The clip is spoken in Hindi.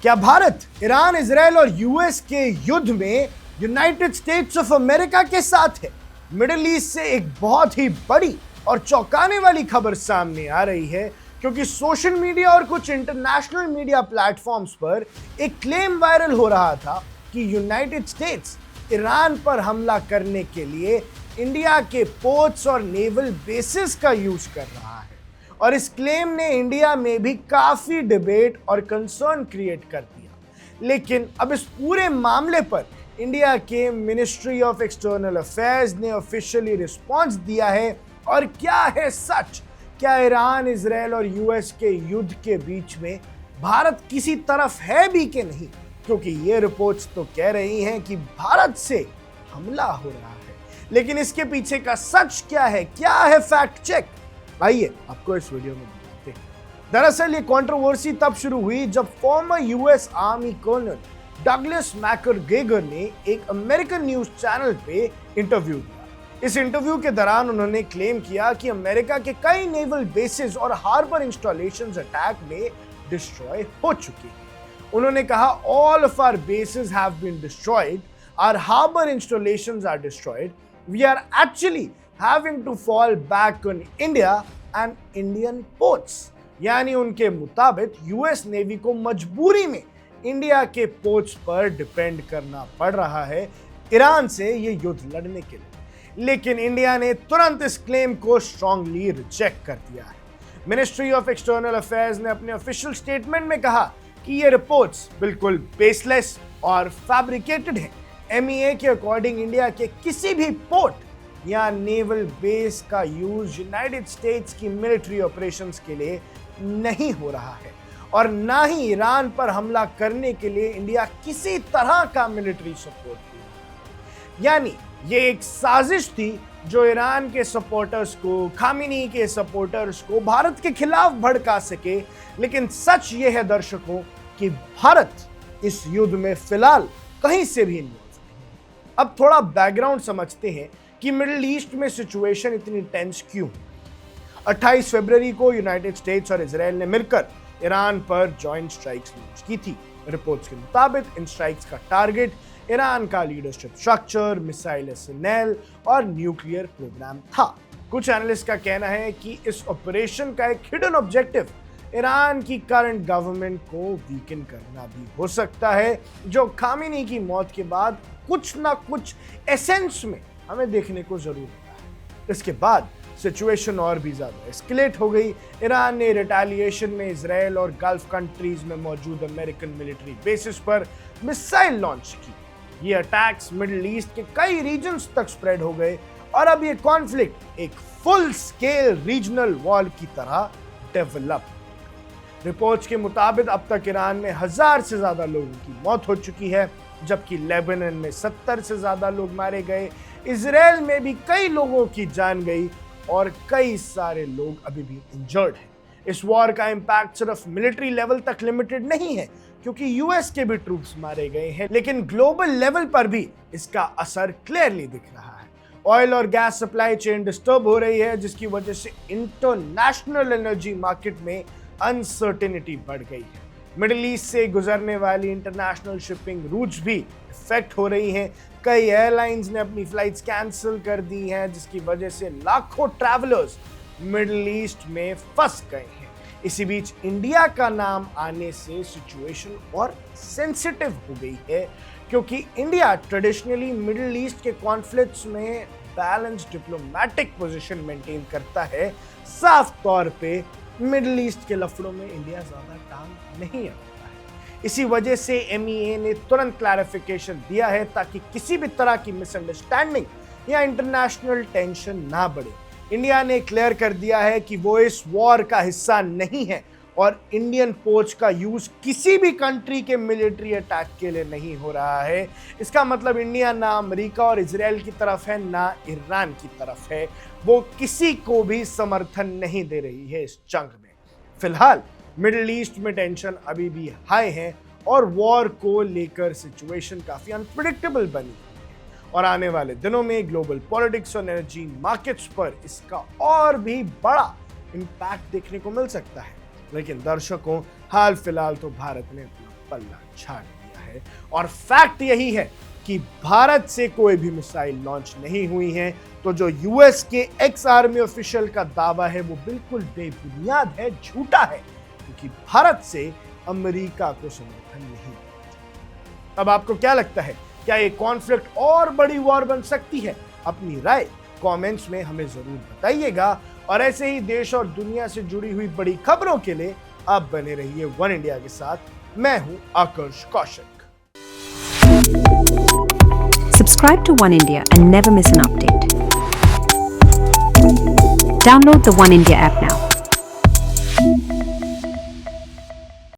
क्या भारत ईरान, इजराइल और यूएस के युद्ध में यूनाइटेड स्टेट्स ऑफ अमेरिका के साथ है? मिडिल ईस्ट से एक बहुत ही बड़ी और चौंकाने वाली खबर सामने आ रही है, क्योंकि सोशल मीडिया और कुछ इंटरनेशनल मीडिया प्लेटफॉर्म्स पर एक क्लेम वायरल हो रहा था कि यूनाइटेड स्टेट्स ईरान पर हमला करने के लिए इंडिया के पोर्ट्स और नेवल बेसिस का यूज कर रहा है। और इस क्लेम ने इंडिया में भी काफी डिबेट और कंसर्न क्रिएट कर दिया। लेकिन अब इस पूरे मामले पर इंडिया के मिनिस्ट्री ऑफ एक्सटर्नल अफेयर्स ने ऑफिशियली रिस्पॉन्स दिया है। और क्या है सच? क्या ईरान, इजराइल और यूएस के युद्ध के बीच में भारत किसी तरफ है भी कि नहीं? क्योंकि ये रिपोर्ट्स तो कह रही हैं कि भारत से हमला हो रहा है, लेकिन इसके पीछे का सच क्या है? क्या है फैक्ट चेक? आइए आपको इस वीडियो में बताते हैं। दरअसल ये कंट्रोवर्सी तब शुरू हुई जब former US army colonel Douglas Macgregor ने एक अमेरिकन न्यूज चैनल पे इंटरव्यू दिया। इस इंटरव्यू के दौरान उन्होंने क्लेम किया कि अमेरिका के कई नेवल बेसिस और हार्बर इंस्टॉलेशंस अटैक में डिस्ट्रॉय हो चुके हैं। उन्होंने कहा, all of our bases have been destroyed, our harbour installations are destroyed, we are actually having to fall back on India and Indian ports। यानी उनके मुताबिक यूएस नेवी को मजबूरी में इंडिया के पोर्ट्स पर डिपेंड करना पड़ रहा है ईरान से ये युद्ध लड़ने के लिए। लेकिन इंडिया ने तुरंत इस क्लेम को स्ट्रांगली रिजेक्ट कर दिया है। मिनिस्ट्री ऑफ एक्सटर्नल अफेयर्स ने अपने ऑफिशियल स्टेटमेंट में कहा कि ये रिपोर्ट्स बिल्कुल बेसलेस और फैब्रिकेटेड हैं। एमईए के अकॉर्डिंग इंडिया के किसी भी पोर्ट या नेवल बेस का यूज यूनाइटेड स्टेट्स की मिलिट्री ऑपरेशंस के लिए नहीं हो रहा है, और ना ही ईरान पर हमला करने के लिए इंडिया किसी तरह का मिलिट्री सपोर्ट दे रहा है। यानी ये एक साजिश थी जो ईरान के सपोर्टर्स को, खामिनी के सपोर्टर्स को भारत के खिलाफ भड़का सके। लेकिन सच ये है दर्शकों कि भारत इस युद्ध में फिलहाल कहीं से भी इन्वॉल्व नहीं। अब थोड़ा बैकग्राउंड समझते हैं कि मिडिल ईस्ट में सिचुएशन इतनी टेंस क्यों। 28 फरवरी को यूनाइटेड स्टेट्स और इजराइल ने मिलकर ईरान पर जॉइंट स्ट्राइक्स लॉन्च की थी। रिपोर्ट्स के मुताबिक इन स्ट्राइक्स का टारगेट ईरान का लीडरशिप स्ट्रक्चर, मिसाइल आर्सेनल और न्यूक्लियर प्रोग्राम था। कुछ एनालिस्ट का कहना है कि इस ऑपरेशन का एक हिडन ऑब्जेक्टिव ईरान की करंट गवर्नमेंट को वीकन करना भी हो सकता है, जो खामिनी की मौत के बाद कुछ ना कुछ एसेंस में हमें देखने को जरूर मिला है। इसके बाद सिचुएशन और भी ज्यादा एस्केलेट हो गई। ईरान ने रिटेलिएशन में इजराइल और गल्फ कंट्रीज में मौजूद अमेरिकन मिलिट्री बेसिस पर मिसाइल लॉन्च की। ये अटैक्स मिडिल ईस्ट के कई रीजन्स तक स्प्रेड हो गए और अब ये कॉन्फ्लिक्ट एक फुल स्केल रीजनल वॉर की तरह डेवलप। रिपोर्ट्स के मुताबिक अब तक ईरान में 1000 से ज्यादा लोगों की मौत हो चुकी है, जबकि लेबनान में 70 से ज्यादा लोग मारे गए। इजराइल में भी कई लोगों की जान गई और कई सारे लोग अभी भी इंजर्ड हैं। इस वॉर का इंपैक्ट सिर्फ मिलिट्री लेवल तक लिमिटेड नहीं है, क्योंकि यूएस के भी ट्रूप्स मारे गए हैं, लेकिन ग्लोबल लेवल पर भी इसका असर क्लियरली दिख रहा है। ऑयल और गैस सप्लाई चेन डिस्टर्ब हो रही है, जिसकी वजह से इंटरनेशनल एनर्जी मार्केट में अनसर्टेनिटी बढ़ गई है। मिडिल ईस्ट से गुजरने वाली इंटरनेशनल शिपिंग रूट्स भी इफेक्ट हो रही हैं। कई एयरलाइंस ने अपनी फ्लाइट्स कैंसिल कर दी हैं, जिसकी वजह से लाखों ट्रैवलर्स मिडिल ईस्ट में फंस गए हैं। इसी बीच इंडिया का नाम आने से सिचुएशन और सेंसिटिव हो गई है, क्योंकि इंडिया ट्रेडिशनली मिडिल ईस्ट के कॉन्फ्लिक्ट्स में बैलेंस डिप्लोमेटिक पोजीशन मेंटेन करता है। साफ तौर पे मिडिल ईस्ट के लफड़ों में इंडिया ज्यादा टांग नहीं अड़ाता है। इसी वजह से एमईए ने तुरंत क्लैरिफिकेशन दिया है ताकि किसी भी तरह की मिसअंडरस्टैंडिंग या इंटरनेशनल टेंशन ना बढ़े। इंडिया ने क्लियर कर दिया है कि वो इस वॉर का हिस्सा नहीं है और इंडियन पोर्ट्स का यूज किसी भी कंट्री के मिलिट्री अटैक के लिए नहीं हो रहा है। इसका मतलब इंडिया ना अमेरिका और इजराइल की तरफ है, ना ईरान की तरफ है। वो किसी को भी समर्थन नहीं दे रही है इस जंग में। फिलहाल मिडिल ईस्ट में टेंशन अभी भी हाई है और वॉर को लेकर सिचुएशन काफी अनप्रेडिक्टेबल बनी है, और आने वाले दिनों में ग्लोबल पॉलिटिक्स और एनर्जी मार्केट्स पर इसका और भी बड़ा इम्पैक्ट देखने को मिल सकता है। लेकिन दर्शकों, हाल फिलहाल तो भारत ने अपना पल्ला झाड़ दिया है। और फैक्ट यही है कि भारत से कोई भी मिसाइल लॉन्च नहीं हुई है, तो जो यूएस के एक्स आर्मी ऑफिशियल का दावा है वो बिल्कुल बेबुनियाद है, झूठा है, क्योंकि भारत से अमेरिका को समर्थन नहीं मिला। अब आपको क्या लगता है, क्या ये कॉन्फ्लिक्ट और बड़ी वॉर बन सकती है? अपनी राय कमेंट्स में हमें जरूर बताइएगा, और ऐसे ही देश और दुनिया से जुड़ी हुई बड़ी खबरों के लिए आप बने रहिए वन इंडिया के साथ। मैं हूं आकर्ष Kaushik. Subscribe to One India and never miss an update. Download the One India app now.